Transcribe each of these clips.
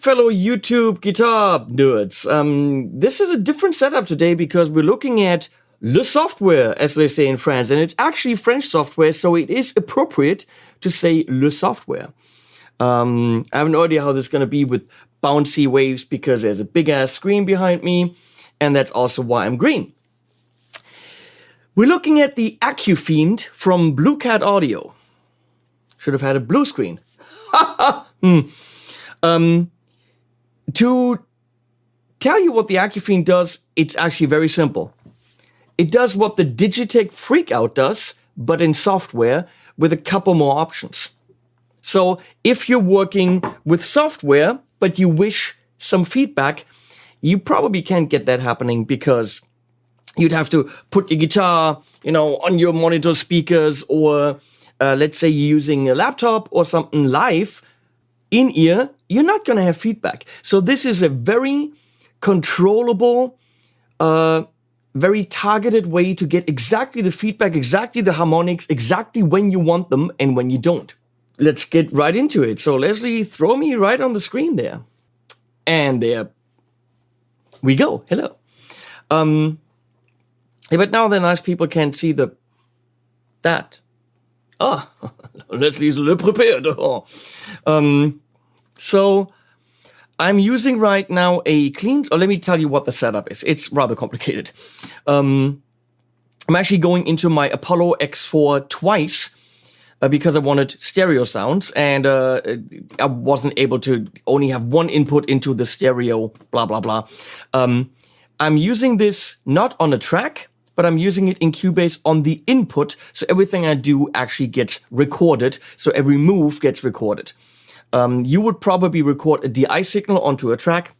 fellow YouTube guitar nerds. This is a different setup today because we're looking at le software, as they say in France, and it's actually French software, so it is appropriate to say le software. I have no idea how this is going to be with bouncy waves because there's a big-ass screen behind me, and that's also why I'm green. We're looking at the AcouFiend from Cat Audio. Should have had a blue screen. To tell you what the AcouFiend does, it's actually very simple. It does what the Digitech Freakout does, but in software with a couple more options. So if you're working with software, but you wish some feedback, you probably can't get that happening because you'd have to put your guitar, on your monitor speakers, or let's say you're using a laptop or something live, in-ear, you're not going to have feedback. So this is a very controllable, very targeted way to get exactly the feedback, exactly the harmonics, exactly when you want them and when you don't. Let's get right into it. So Leslie, throw me right on the screen there. And there we go. Hello. But now the nice people can't see that. Ah, Leslie's le prepared. Oh. So I'm using right now let me tell you what the setup is. It's rather complicated. I'm actually going into my Apollo X4 twice because I wanted stereo sounds, and I wasn't able to only have one input into the stereo, blah, blah, blah. I'm using this not on a track, but I'm using it in Cubase on the input, so everything I do actually gets recorded, so every move gets recorded. You would probably record a DI signal onto a track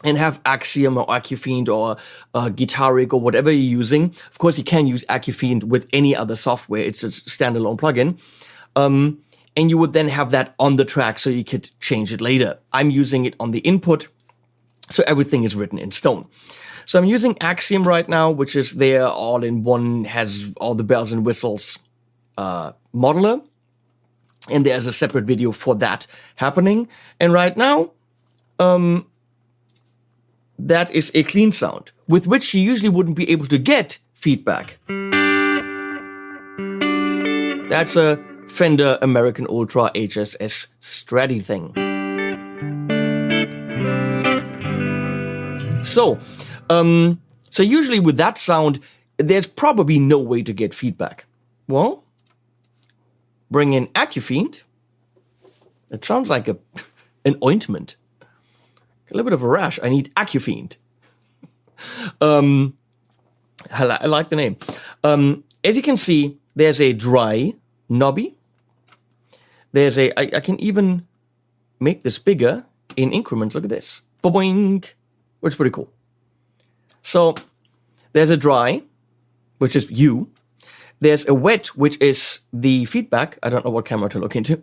and have Axiom or AcouFiend or Guitaric or whatever you're using. Of course, you can use AcouFiend with any other software. It's a standalone plugin. And you would then have that on the track so you could change it later. I'm using it on the input, so everything is written in stone. So I'm using Axiom right now, which is there all in one, has all the bells and whistles modeler. And there's a separate video for that happening. And right now, that is a clean sound, with which you usually wouldn't be able to get feedback. That's a Fender American Ultra HSS Strat thing. So usually with that sound, there's probably no way to get feedback. Well, bring in AcouFiend. It sounds like an ointment. A little bit of a rash. I need AcouFiend. I like the name. As you can see, there's a dry knobby. There's I can even make this bigger in increments. Look at this. Boing, which is pretty cool. So there's a dry, which is you. There's a wet, which is the feedback. I don't know what camera to look into.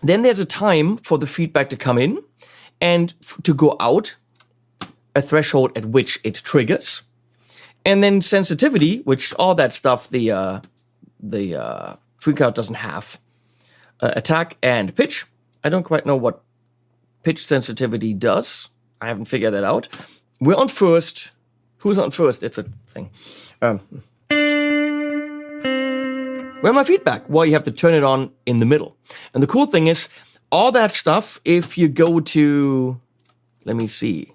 Then there's a time for the feedback to come in and to go out, a threshold at which it triggers. And then sensitivity, which all that stuff the Freakout doesn't have. Attack and pitch. I don't quite know what pitch sensitivity does. I haven't figured that out. We're on first. Who's on first? It's a thing. Where my feedback? Well, you have to turn it on in the middle. And the cool thing is, all that stuff, if you go to, let me see.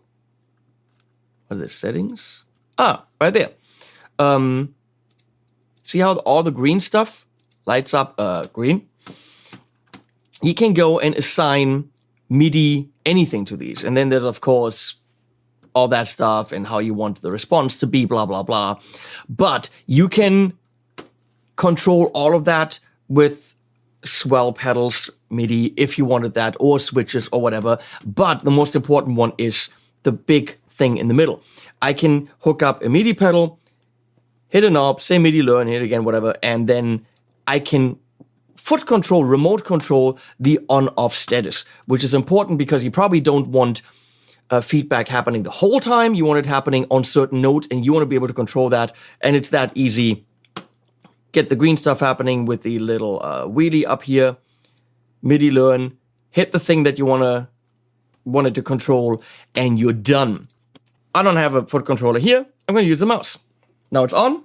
What are the settings? Ah, right there. See how all the green stuff lights up green? You can go and assign MIDI anything to these. And then there's, of course, all that stuff and how you want the response to be, blah, blah, blah. But you can control all of that with swell pedals, MIDI, if you wanted that, or switches or whatever. But the most important one is the big thing in the middle. I can hook up a MIDI pedal, hit a knob, say MIDI learn, hit it again, whatever, and then I can foot control, remote control the on-off status, which is important because you probably don't want feedback happening the whole time. You want it happening on certain notes, and you want to be able to control that, and it's that easy. Get the green stuff happening with the little wheelie up here, MIDI learn, hit the thing that you wanted to control, and you're done. I don't have a foot controller here. I'm going to use the mouse. Now it's on.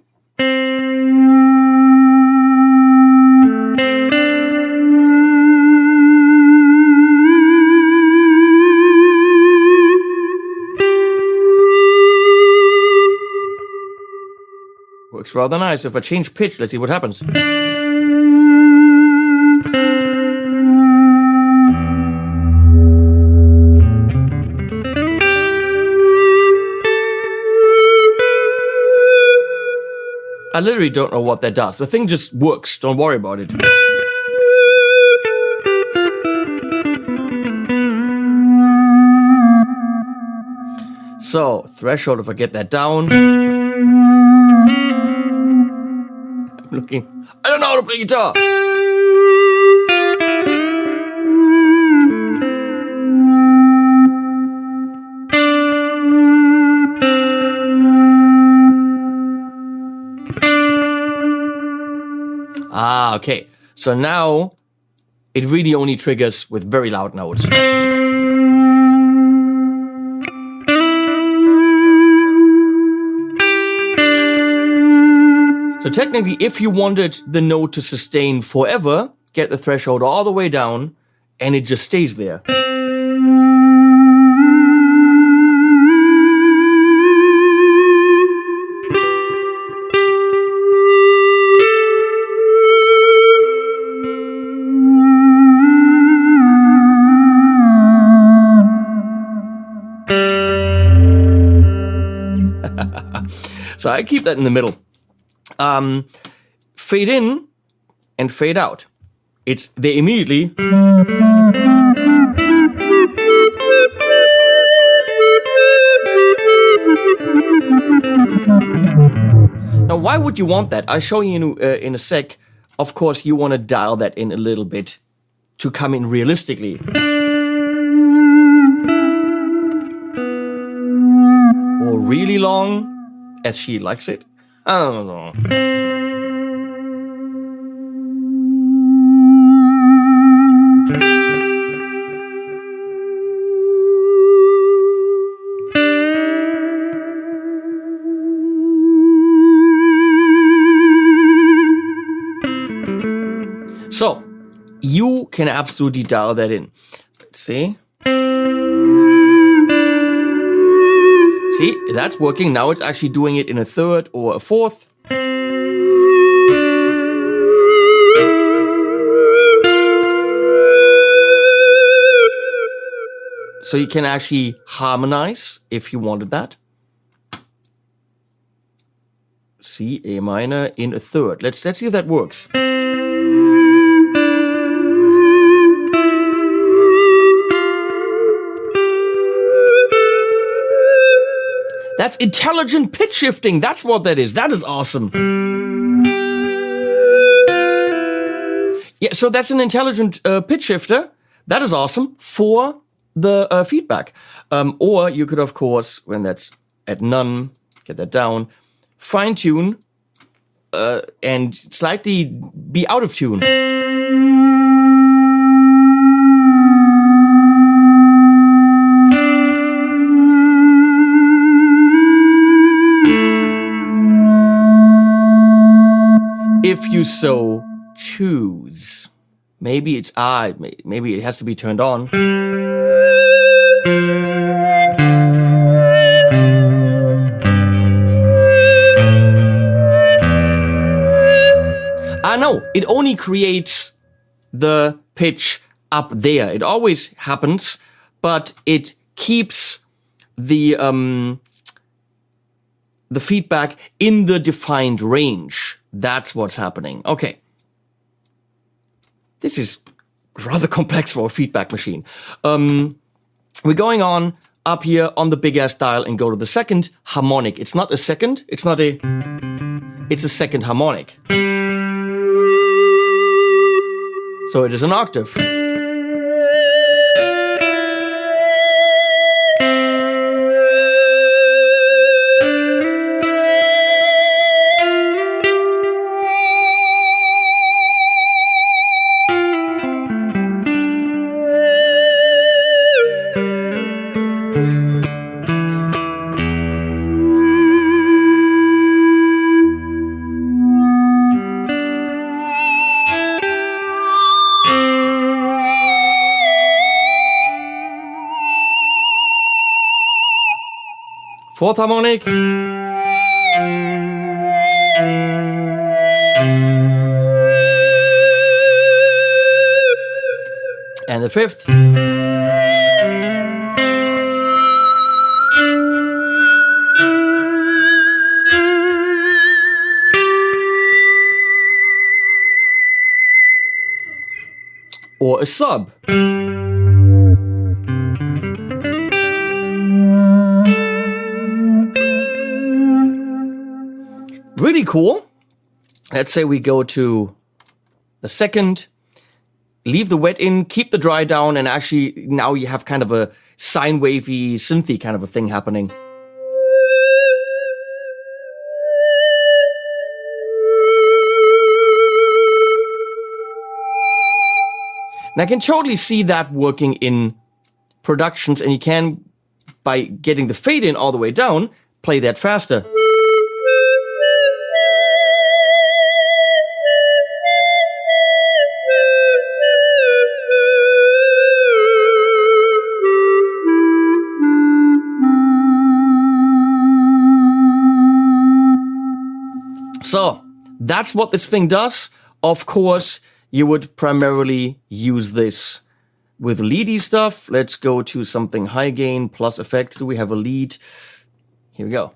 Works rather nice. If I change pitch, let's see what happens. I literally don't know what that does. The thing just works. Don't worry about it. So, threshold, if I get that down. I'm looking. I don't know how to play guitar. Ah, okay. So now it really only triggers with very loud notes. So technically, if you wanted the note to sustain forever, get the threshold all the way down, and it just stays there. So I keep that in the middle. Fade in and fade out. They immediately. Now, why would you want that? I'll show you in a sec. Of course, you want to dial that in a little bit to come in realistically. Or really long, as she likes it. I don't know. So, you can absolutely dial that in. Let's see. See, that's working. Now it's actually doing it in a third or a fourth. So you can actually harmonize if you wanted that. C, A minor in a third. Let's see if that works. That's intelligent pitch shifting. That's what that is. That is awesome. Yeah, so that's an intelligent pitch shifter. That is awesome for the feedback. Or you could, of course, when that's at none, get that down, fine tune, and slightly be out of tune. If you so choose. Maybe it's maybe it has to be turned on. No, it only creates the pitch up there. It always happens, but it keeps the feedback in the defined range. That's what's happening. Okay. This is rather complex for a feedback machine. We're going on up here on the big ass dial and go to the second harmonic. It's not a second. It's a second harmonic. So it is an octave. Fourth harmonic. And the fifth. Or a sub. Really cool. Let's say we go to the second, leave the wet in, keep the dry down, and actually now you have kind of a sine wavy, synthy kind of a thing happening. And I can totally see that working in productions, and you can, by getting the fade in all the way down, play that faster. So, that's what this thing does. Of course, you would primarily use this with leady stuff. Let's go to something high gain plus effects. Do we have a lead? Here we go.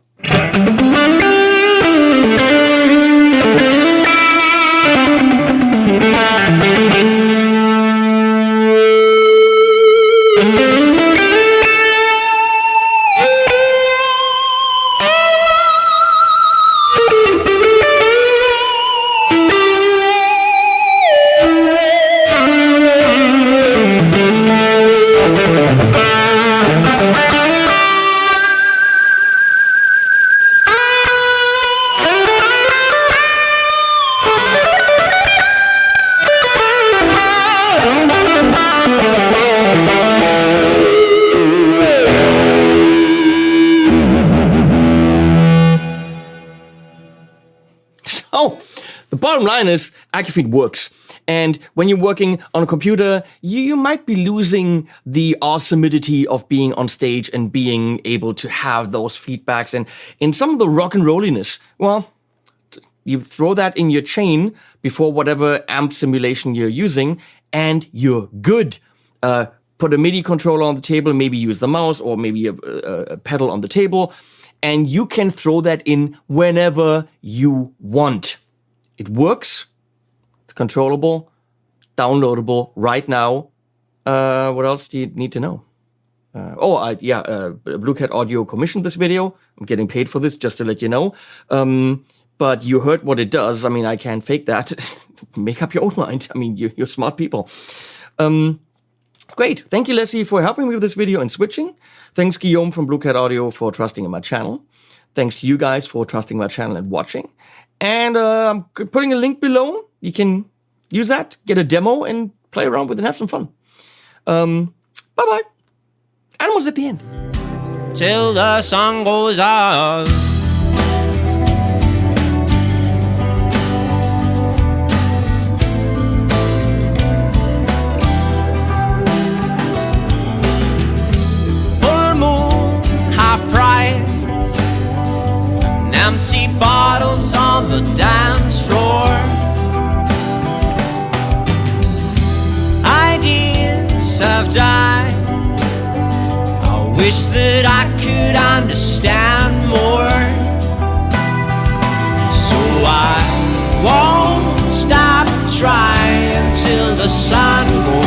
Oh, the bottom line is AcouFiend works. And when you're working on a computer, you might be losing the awesomity of being on stage and being able to have those feedbacks and in some of the rock and rolliness. Well, you throw that in your chain before whatever amp simulation you're using, and you're good. Put a MIDI controller on the table, maybe use the mouse or maybe a pedal on the table, and you can throw that in whenever you want. It works. It's controllable, downloadable right now. What else do you need to know? Blue Cat Audio commissioned this video. I'm getting paid for this, just to let you know. But you heard what it does. I mean, I can't fake that. Make up your own mind. I mean, you're smart people. Great. Thank you, Leslie, for helping me with this video and switching. Thanks, Guillaume from Blue Cat Audio, for trusting in my channel. Thanks to you guys for trusting my channel and watching. And I'm putting a link below. You can use that, get a demo, and play around with it and have some fun. Bye-bye. Animals at the end. Till the sun goes out. Empty bottles on the dance floor. Ideas have died. I wish that I could understand more. So I won't stop trying till the sun goes